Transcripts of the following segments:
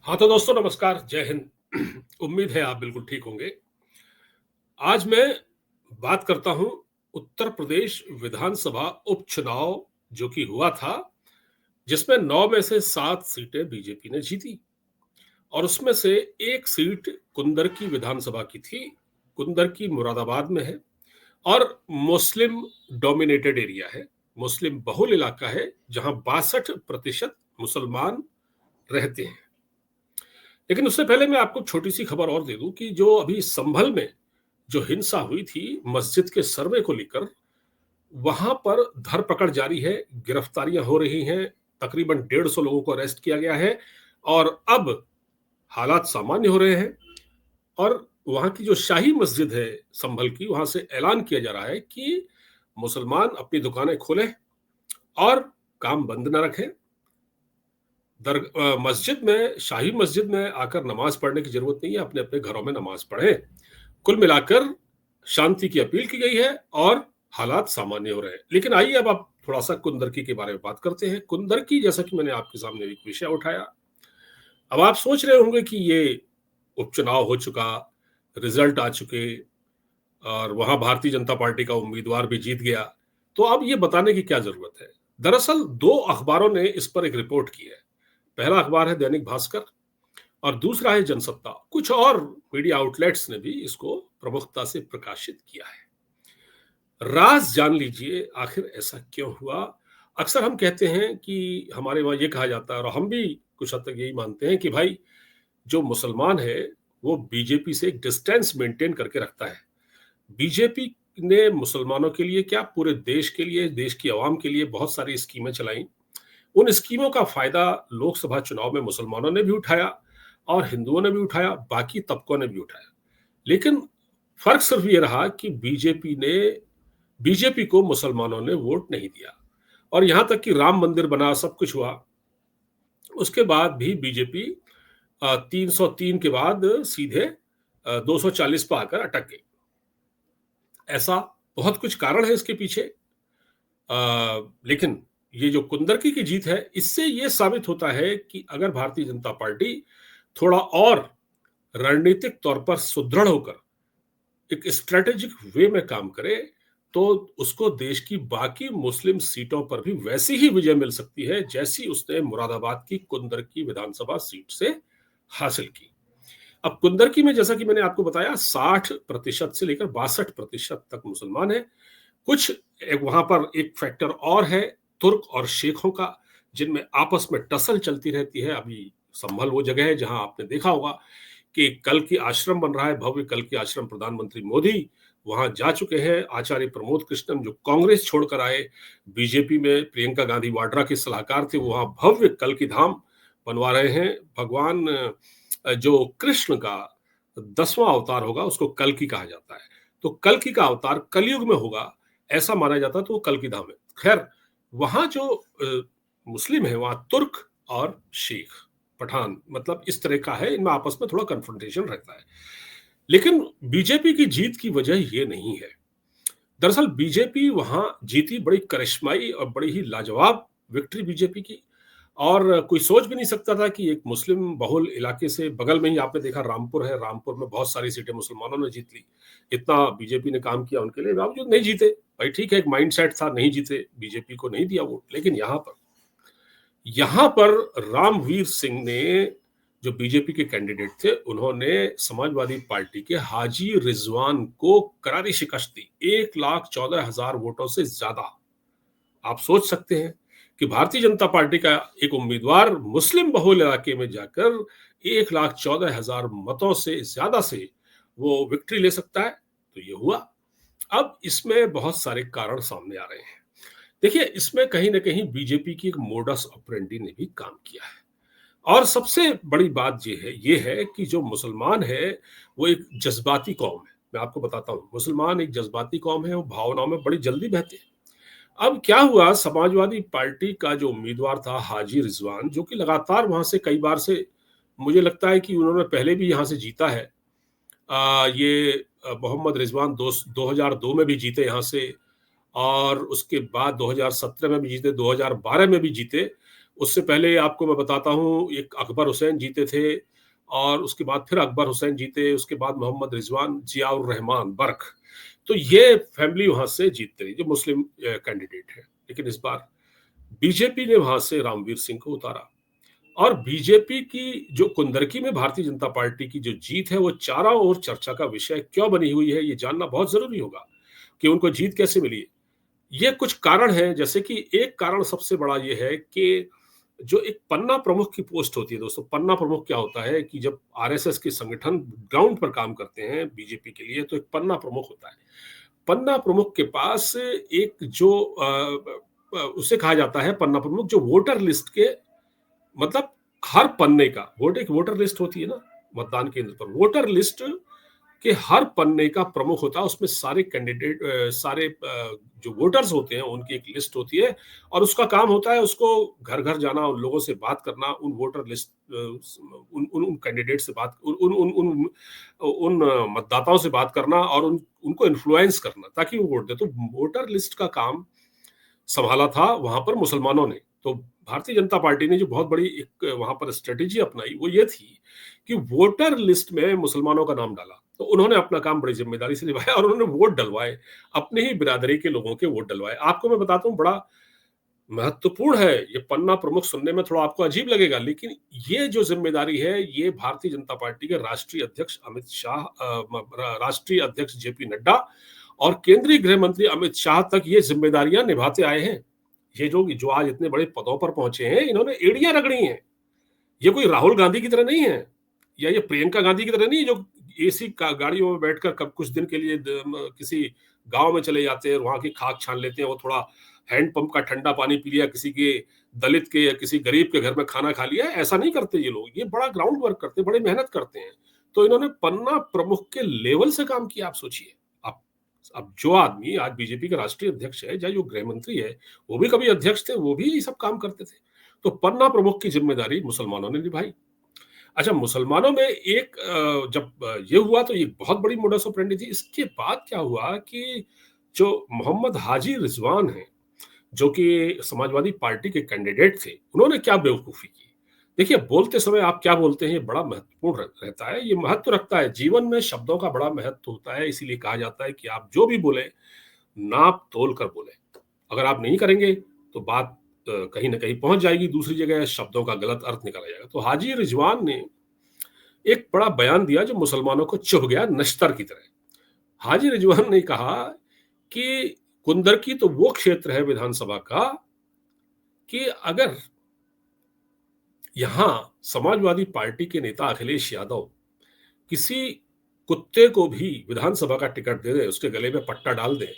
हाँ, तो दोस्तों नमस्कार, जय हिंद। उम्मीद है आप बिल्कुल ठीक होंगे। आज मैं बात करता हूँ उत्तर प्रदेश विधानसभा उपचुनाव जो कि हुआ था, जिसमें 9 में से 7 सीटें बीजेपी ने जीती और उसमें से एक सीट कुंदर की विधानसभा की थी। कुंदर की मुरादाबाद में है और मुस्लिम डोमिनेटेड एरिया है, मुस्लिम बहुल इलाका है, जहां 62% मुसलमान रहते हैं। लेकिन उससे पहले मैं आपको छोटी सी खबर और दे दूं कि जो अभी संभल में जो हिंसा हुई थी मस्जिद के सर्वे को लेकर, वहां पर धरपकड़ जारी है, गिरफ्तारियां हो रही हैं। तकरीबन 150 लोगों को अरेस्ट किया गया है और अब हालात सामान्य हो रहे हैं। और वहां की जो शाही मस्जिद है संभल की, वहां से ऐलान किया जा रहा है कि मुसलमान अपनी दुकानें खोलें और काम बंद न रखें। मस्जिद में, शाही मस्जिद में आकर नमाज पढ़ने की जरूरत नहीं है, अपने अपने घरों में नमाज पढ़ें। कुल मिलाकर शांति की अपील की गई है और हालात सामान्य हो रहे हैं। लेकिन आइए अब आप थोड़ा सा कुंदरकी के बारे में बात करते हैं। कुंदरकी, जैसा कि मैंने आपके सामने एक विषय उठाया, अब आप सोच रहे होंगे कि ये उपचुनाव हो चुका, रिजल्ट आ चुके और वहां भारतीय जनता पार्टी का उम्मीदवार भी जीत गया, तो अब ये बताने की क्या जरूरत है। दरअसल 2 अखबारों ने इस पर एक रिपोर्ट की है। पहला अखबार है दैनिक भास्कर और दूसरा है जनसत्ता। कुछ और मीडिया आउटलेट्स ने भी इसको प्रमुखता से प्रकाशित किया है। राज जान लीजिए, आखिर ऐसा क्यों हुआ। अक्सर हम कहते हैं कि हमारे वहां ये कहा जाता है और हम भी कुछ हद तक यही मानते हैं कि भाई, जो मुसलमान है वो बीजेपी से एक डिस्टेंस मेंटेन करके रखता है। बीजेपी ने मुसलमानों के लिए क्या, पूरे देश के लिए, देश की आवाम के लिए बहुत सारी स्कीमें चलाई। उन स्कीमों का फायदा लोकसभा चुनाव में मुसलमानों ने भी उठाया और हिंदुओं ने भी उठाया, बाकी तबकों ने भी उठाया। लेकिन फर्क सिर्फ ये रहा कि बीजेपी को मुसलमानों ने वोट नहीं दिया और यहां तक कि राम मंदिर बना, सब कुछ हुआ, उसके बाद भी बीजेपी 303 के बाद सीधे 240 पर आकर अटक गई। ऐसा बहुत कुछ कारण है इसके पीछे। लेकिन ये जो कुंदरकी की जीत है, इससे ये साबित होता है कि अगर भारतीय जनता पार्टी थोड़ा और रणनीतिक तौर पर सुदृढ़ होकर एक स्ट्रेटेजिक वे में काम करे, तो उसको देश की बाकी मुस्लिम सीटों पर भी वैसी ही विजय मिल सकती है जैसी उसने मुरादाबाद की कुंदरकी विधानसभा सीट से हासिल की। अब कुंदरकी में, जैसा कि मैंने आपको बताया, 60% से लेकर 62% तक मुसलमान है। कुछ वहां पर एक फैक्टर और है, तुर्क और शेखों का, जिनमें आपस में टसल चलती रहती है। अभी संभल वो जगह है जहां आपने देखा होगा कि कल की आश्रम बन रहा है, भव्य कल की आश्रम। प्रधानमंत्री मोदी वहां जा चुके हैं। आचार्य प्रमोद कृष्णन जो कांग्रेस छोड़कर आए, बीजेपी में प्रियंका गांधी वाड्रा के सलाहकार थे, वो वहां भव्य कल की धाम बनवा रहे हैं। भगवान जो कृष्ण का 10वां अवतार होगा, उसको कल की कहा जाता है। तो कल की का अवतार कलयुग में होगा, ऐसा माना जाता है, तो वो कल की धाम है। खैर, वहां जो मुस्लिम है, वहां तुर्क और शेख, पठान, मतलब इस तरह का है, इनमें आपस में थोड़ा कन्फ्रंटेशन रहता है। लेकिन बीजेपी की जीत की वजह ये नहीं है। दरअसल बीजेपी वहां जीती, बड़ी करिश्माई और बड़ी ही लाजवाब विक्ट्री बीजेपी की। और कोई सोच भी नहीं सकता था कि एक मुस्लिम बहुल इलाके से, बगल में ही आपने देखा रामपुर है, रामपुर में बहुत सारी सीटें मुसलमानों ने जीत ली। इतना बीजेपी ने काम किया उनके लिए, बावजूद नहीं जीते। भाई ठीक है, एक माइंडसेट था, नहीं जीते, बीजेपी को नहीं दिया वोट। लेकिन यहां पर रामवीर सिंह ने, जो बीजेपी के कैंडिडेट थे, उन्होंने समाजवादी पार्टी के हाजी रिजवान को करारी शिकस्त दी, 1,14,000 वोटों से ज्यादा। आप सोच सकते हैं कि भारतीय जनता पार्टी का एक उम्मीदवार मुस्लिम बहुल इलाके में जाकर 1,14,000 मतों से ज्यादा से वो विक्ट्री ले सकता है। तो ये हुआ। अब इसमें बहुत सारे कारण सामने आ रहे हैं। देखिए, इसमें कहीं ना कहीं बीजेपी की एक मोडस ऑपरेंडी ने भी काम किया है। और सबसे बड़ी बात ये है कि जो मुसलमान है वो एक जज्बाती कौम है। मैं आपको बताता हूँ, मुसलमान एक जज्बाती कौम है, वो भावनाओं में बड़ी जल्दी बहते हैं। अब क्या हुआ, समाजवादी पार्टी का जो उम्मीदवार था हाजी रिजवान, जो कि लगातार वहां से कई बार से, मुझे लगता है कि उन्होंने पहले भी यहां से जीता है। ये मोहम्मद रिजवान 2002 में भी जीते यहाँ से और उसके बाद 2017 में भी जीते, 2012 में भी जीते। उससे पहले आपको मैं बताता हूँ, एक अकबर हुसैन जीते थे और उसके बाद फिर अकबर हुसैन जीते, उसके बाद मोहम्मद रिजवान, जियाउर रहमान बर्क। तो ये फैमिली वहां से जीतते रही, जो मुस्लिम कैंडिडेट है। लेकिन इस बार बीजेपी ने वहां से रामवीर सिंह को उतारा। और बीजेपी की जो कुंदरकी में भारतीय जनता पार्टी की जो जीत है, वो चारों ओर चर्चा का विषय क्यों बनी हुई है, ये जानना बहुत जरूरी होगा कि उनको जीत कैसे मिली। ये कुछ कारण है, जैसे कि एक कारण सबसे बड़ा ये है कि जो एक पन्ना प्रमुख की पोस्ट होती है दोस्तों, पन्ना प्रमुख क्या होता है कि जब आरएसएस के संगठन ग्राउंड पर काम करते हैं बीजेपी के लिए, तो एक पन्ना प्रमुख होता है। पन्ना प्रमुख के पास एक जो उसे कहा जाता है पन्ना प्रमुख, जो वोटर लिस्ट के, मतलब हर पन्ने का एक वोटर लिस्ट होती है ना मतदान केंद्र पर, वोटर लिस्ट के हर पन्ने का प्रमुख होता है। उसमें सारे कैंडिडेट, सारे जो वोटर्स होते हैं उनकी एक लिस्ट होती है, और उसका काम होता है उसको घर घर जाना, उन लोगों से बात करना, उन वोटर लिस्ट, उन कैंडिडेट से बात, उन उन उन उन, उन मतदाताओं से बात करना, और उनको इन्फ्लुएंस करना ताकि वो वोट दे। तो वोटर लिस्ट का काम संभाला था वहां पर मुसलमानों ने। तो भारतीय जनता पार्टी ने जो बहुत बड़ी एक वहां पर स्ट्रेटेजी अपनाई, वो ये थी कि वोटर लिस्ट में मुसलमानों का नाम डाला। तो उन्होंने अपना काम बड़ी जिम्मेदारी से निभाया और उन्होंने वोट डलवाए, अपने ही बिरादरी के लोगों के वोट डलवाए। आपको मैं बताता हूँ, बड़ा महत्वपूर्ण है ये पन्ना प्रमुख। सुनने में थोड़ा आपको अजीब लगेगा, लेकिन ये जो जिम्मेदारी है, ये भारतीय जनता पार्टी के राष्ट्रीय अध्यक्ष अमित शाह, राष्ट्रीय अध्यक्ष जेपी नड्डा और केंद्रीय गृह मंत्री अमित शाह तक ये जिम्मेदारियां निभाते आए हैं। ये जो आज इतने बड़े पदों पर पहुंचे हैं, इन्होंने एड़ियां रगड़ी हैं। ये कोई राहुल गांधी की तरह नहीं है, या ये प्रियंका गांधी की तरह नहीं है, जो एसी गाड़ियों में बैठकर कब कुछ दिन के लिए किसी गांव में चले जाते हैं, वहां की खाक छान लेते हैं, वो थोड़ा हैंडपंप का ठंडा पानी पी लिया, किसी के दलित के या किसी गरीब के घर में खाना खा लिया। ऐसा नहीं करते ये लोग, ये बड़ा ग्राउंड वर्क करते हैं, बड़े मेहनत करते हैं। तो इन्होंने पन्ना प्रमुख के लेवल से काम किया। आप सोचिए, अब जो आदमी आज बीजेपी का राष्ट्रीय अध्यक्ष है, या जो गृह मंत्री है, वो भी कभी अध्यक्ष थे, वो भी ये सब काम करते थे। तो पन्ना प्रमुख की जिम्मेदारी मुसलमानों ने निभाई। अच्छा, मुसलमानों में एक जब ये हुआ तो ये बहुत बड़ी मोडस ऑपरेंडी थी। इसके बाद क्या हुआ कि जो मोहम्मद हाजी रिजवान है, जो कि समाजवादी पार्टी के कैंडिडेट थे, उन्होंने क्या बेवकूफी की। देखिए, बोलते समय आप क्या बोलते हैं, बड़ा महत्वपूर्ण रहता है, ये महत्व रखता है। जीवन में शब्दों का बड़ा महत्व होता है, इसीलिए कहा जाता है कि आप जो भी बोले, नाप तोल कर बोले। अगर आप नहीं करेंगे तो बात कहीं ना कहीं पहुंच जाएगी दूसरी जगह, शब्दों का गलत अर्थ निकाला जाएगा। तो हाजी रिजवान ने एक बड़ा बयान दिया जो मुसलमानों को चुभ गया नश्तर की तरह। हाजी रिजवान ने कहा कि कुंदरकी तो वो क्षेत्र है विधानसभा का कि अगर यहां समाजवादी पार्टी के नेता अखिलेश यादव किसी कुत्ते को भी विधानसभा का टिकट दे दे, उसके गले में पट्टा डाल दे,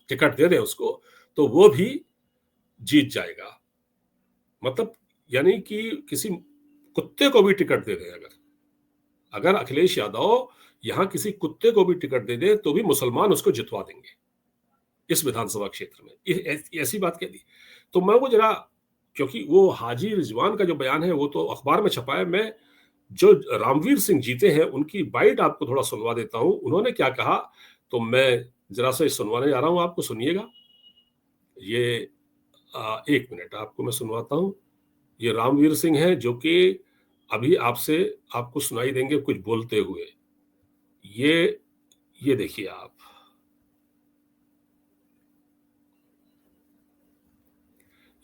टिकट दे दे उसको, तो वो भी जीत जाएगा। मतलब यानी कि किसी कुत्ते को भी टिकट दे दे, अगर अखिलेश यादव यहां किसी कुत्ते को भी टिकट दे दे, तो भी मुसलमान उसको जितवा देंगे इस विधानसभा क्षेत्र में। ऐसी बात कह दी। तो मैं वो जरा, क्योंकि वो हाजी रिजवान का जो बयान है वो तो अखबार में छपा है, मैं जो रामवीर सिंह जीते हैं उनकी बाइट आपको थोड़ा सुनवा देता हूं, उन्होंने क्या कहा। तो मैं जरा सा सुनवाने जा रहा हूं, आपको सुनिएगा। ये एक मिनट आपको मैं सुनवाता हूं। ये रामवीर सिंह है, जो कि अभी आपको सुनाई देंगे कुछ बोलते हुए। ये देखिए आप।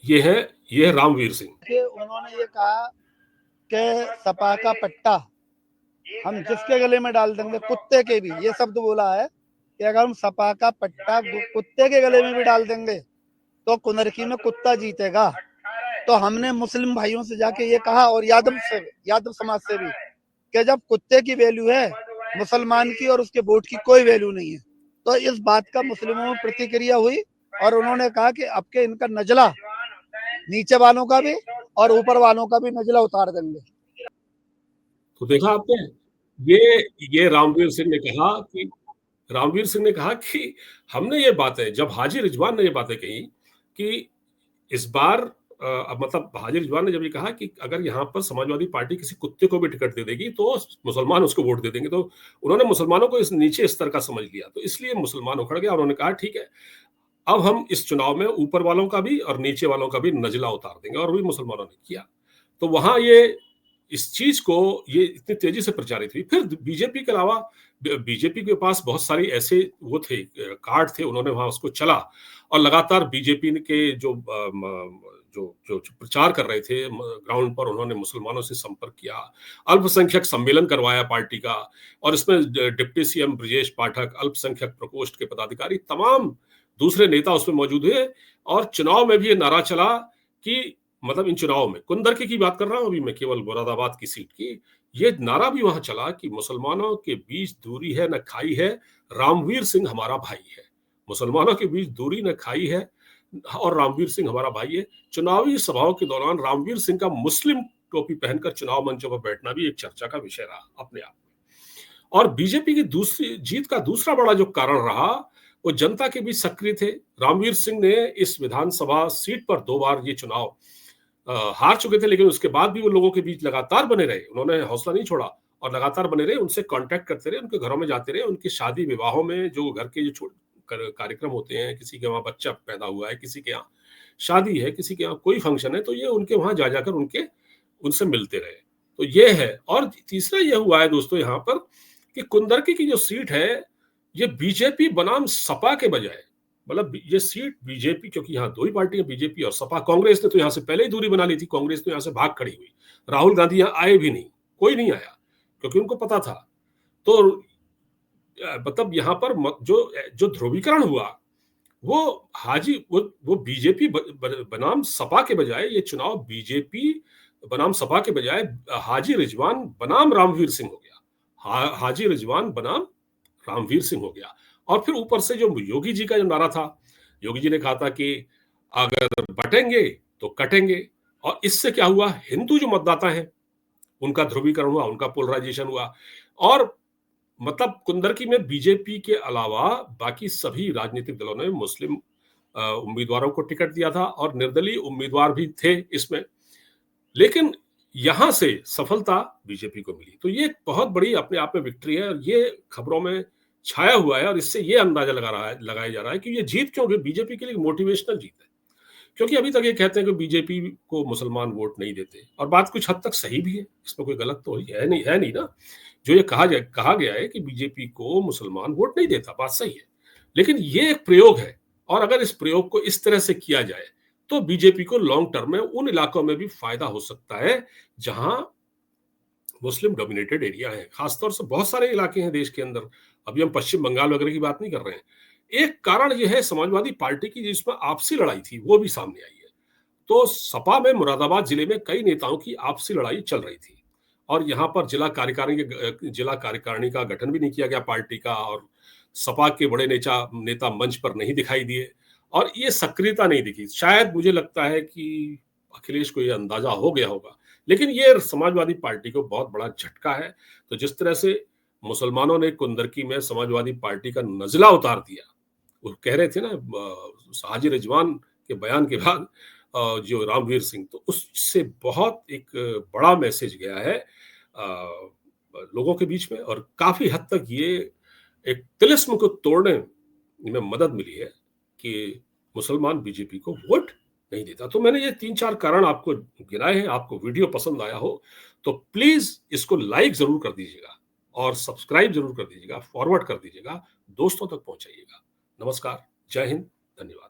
ये है रामवीर सिंह। उन्होंने ये कहा कि सपा का पट्टा हम जिसके गले में डाल देंगे, कुत्ते के भी, ये शब्द बोला है कि अगर हम सपा का पट्टा कुत्ते के गले में भी डाल देंगे तो कुंदरकी में कुत्ता जीतेगा। तो हमने मुस्लिम भाइयों से जाके ये कहा, और यादव समाज से भी, कि जब कुत्ते की वैल्यू है, मुसलमान की और उसके वोट की कोई वैल्यू नहीं है। तो इस बात का मुस्लिमों में प्रतिक्रिया हुई और उन्होंने कहा कि अब के इनका नजला, नीचे वालों का भी और ऊपर वालों का भी नजला उतार देंगे। तो देखा आपने, ये रामवीर सिंह ने कहा कि हमने ये बातें, जब हाजी रिजवान ने ये बातें कही कि इस बार मतलब हाजी रिजवान ने जब ये कहा कि अगर यहाँ पर समाजवादी पार्टी किसी कुत्ते को भी टिकट दे देगी तो मुसलमान उसको वोट दे देंगे, तो उन्होंने मुसलमानों को इस नीचे स्तर का समझ लिया। तो इसलिए मुसलमान उखड़ गया और उन्होंने कहा ठीक है, अब हम इस चुनाव में ऊपर वालों का भी और नीचे वालों का भी नजला उतार देंगे, और भी मुसलमानों ने किया। तो वहां ये इस चीज को ये इतनी तेजी से प्रचारित हुई। फिर बीजेपी के अलावा बीजेपी के पास बहुत सारी ऐसे वो थे, कार्ड थे, उन्होंने वहां उसको चला, और लगातार बीजेपी के जो प्रचार कर रहे थे ग्राउंड पर, उन्होंने मुसलमानों से संपर्क किया, अल्पसंख्यक सम्मेलन करवाया पार्टी का, और इसमें डिप्टी सीएम ब्रजेश पाठक, अल्पसंख्यक प्रकोष्ठ के पदाधिकारी, तमाम दूसरे नेता उसमें मौजूद हुए। और चुनाव में भी ये नारा चला कि, मतलब इन चुनाव में कुंदरकी की बात कर रहा हूं अभी मैं, केवल मुरादाबाद की सीट की, ये नारा भी वहां चला कि मुसलमानों के बीच दूरी है न खाई है, रामवीर सिंह हमारा भाई है। मुसलमानों के बीच दूरी न खाई है और रामवीर सिंह हमारा भाई है। चुनावी सभाओं के दौरान रामवीर सिंह का मुस्लिम टोपी पहनकर चुनाव मंचों पर बैठना भी एक चर्चा का विषय रहा अपने आप में। और बीजेपी की दूसरी जीत का दूसरा बड़ा जो कारण रहा, वो जनता के बीच सक्रिय थे। रामवीर सिंह ने इस विधानसभा सीट पर 2 बार ये चुनाव हार चुके थे, लेकिन उसके बाद भी वो लोगों के बीच लगातार बने रहे, उन्होंने हौसला नहीं छोड़ा और लगातार बने रहे, उनसे कांटेक्ट करते रहे, उनके घरों में जाते रहे, उनकी शादी विवाहों में जो घर के जो कार्यक्रम होते हैं, किसी के वहां बच्चा पैदा हुआ है, किसी के यहाँ शादी है, किसी के यहाँ कोई फंक्शन है, तो ये उनके वहां जा जाकर उनसे मिलते रहे। तो ये है। और तीसरा ये हुआ है दोस्तों यहाँ पर कि कुंदरकी की जो सीट है, ये बीजेपी बनाम सपा के बजाय, मतलब ये सीट बीजेपी, क्योंकि यहाँ 2 ही पार्टियां, बीजेपी और सपा, कांग्रेस ने तो यहाँ से पहले ही दूरी बना ली थी, कांग्रेस तो यहाँ से भाग खड़ी हुई, राहुल गांधी यहाँ आए भी नहीं, कोई नहीं आया, क्योंकि उनको पता था। तो मतलब यहाँ पर जो जो ध्रुवीकरण हुआ, वो बीजेपी बनाम सपा के बजाय, ये चुनाव बीजेपी बनाम सपा के बजाय हाजी रिजवान बनाम रामवीर सिंह हो गया। हाजी रिजवान बनाम रामवीर सिंह हो गया। और फिर ऊपर से जो योगी जी का जो नारा था, योगी जी ने कहा था कि अगर बटेंगे तो कटेंगे, और इससे क्या हुआ, हिंदू जो मतदाता हैं उनका ध्रुवीकरण हुआ, उनका पोलराइजेशन हुआ। और मतलब कुंदरकी में बीजेपी के अलावा बाकी सभी राजनीतिक दलों ने मुस्लिम उम्मीदवारों को टिकट दिया था, और निर्दलीय उम्मीदवार भी थे इसमें, लेकिन यहां से सफलता बीजेपी को मिली। तो ये एक बहुत बड़ी अपने आप में विक्ट्री है, और ये खबरों में छाया हुआ है, और इससे ये अंदाजा लगाया जा रहा है कि ये जीत क्यों, बीजेपी के लिए मोटिवेशनल जीत है। क्योंकि अभी तक ये कहते हैं कि बीजेपी को मुसलमान वोट नहीं देते, और बात कुछ हद तक सही भी है, इसमें कोई गलत तो है नहीं ना। जो ये कहा गया है कि बीजेपी को मुसलमान वोट नहीं देता, बात सही है, लेकिन ये एक प्रयोग है, और अगर इस प्रयोग को इस तरह से किया जाए तो बीजेपी को लॉन्ग टर्म में उन इलाकों में भी फायदा हो सकता है जहां मुस्लिम डोमिनेटेड एरिया है। खासतौर से बहुत सारे इलाके हैं देश के अंदर, अभी हम पश्चिम बंगाल वगैरह की बात नहीं कर रहे हैं। एक कारण यह है समाजवादी पार्टी की जिसमें आपसी लड़ाई थी, वो भी सामने आई है। तो सपा में मुरादाबाद जिले में कई नेताओं की आपसी लड़ाई चल रही थी, और यहाँ पर जिला कार्यकारिणी का गठन भी नहीं किया गया पार्टी का, और सपा के बड़े नेता मंच पर नहीं दिखाई दिए, और ये सक्रियता नहीं दिखी। शायद मुझे लगता है कि अखिलेश को ये अंदाजा हो गया होगा, लेकिन ये समाजवादी पार्टी को बहुत बड़ा झटका है। तो जिस तरह से मुसलमानों ने कुंदरकी में समाजवादी पार्टी का नजला उतार दिया, वो कह रहे थे ना हाजी रिजवान के बयान के बाद जो रामवीर सिंह, तो उससे बहुत एक बड़ा मैसेज गया है लोगों के बीच में, और काफी हद तक ये एक तिलिस्म को तोड़ने में मदद मिली है कि मुसलमान बीजेपी को वोट नहीं देता। तो मैंने ये 3-4 कारण आपको गिनाए हैं। आपको वीडियो पसंद आया हो तो प्लीज इसको लाइक जरूर कर दीजिएगा, और सब्सक्राइब जरूर कर दीजिएगा, फॉरवर्ड कर दीजिएगा, दोस्तों तक पहुंचाइएगा। नमस्कार, जय हिंद, धन्यवाद।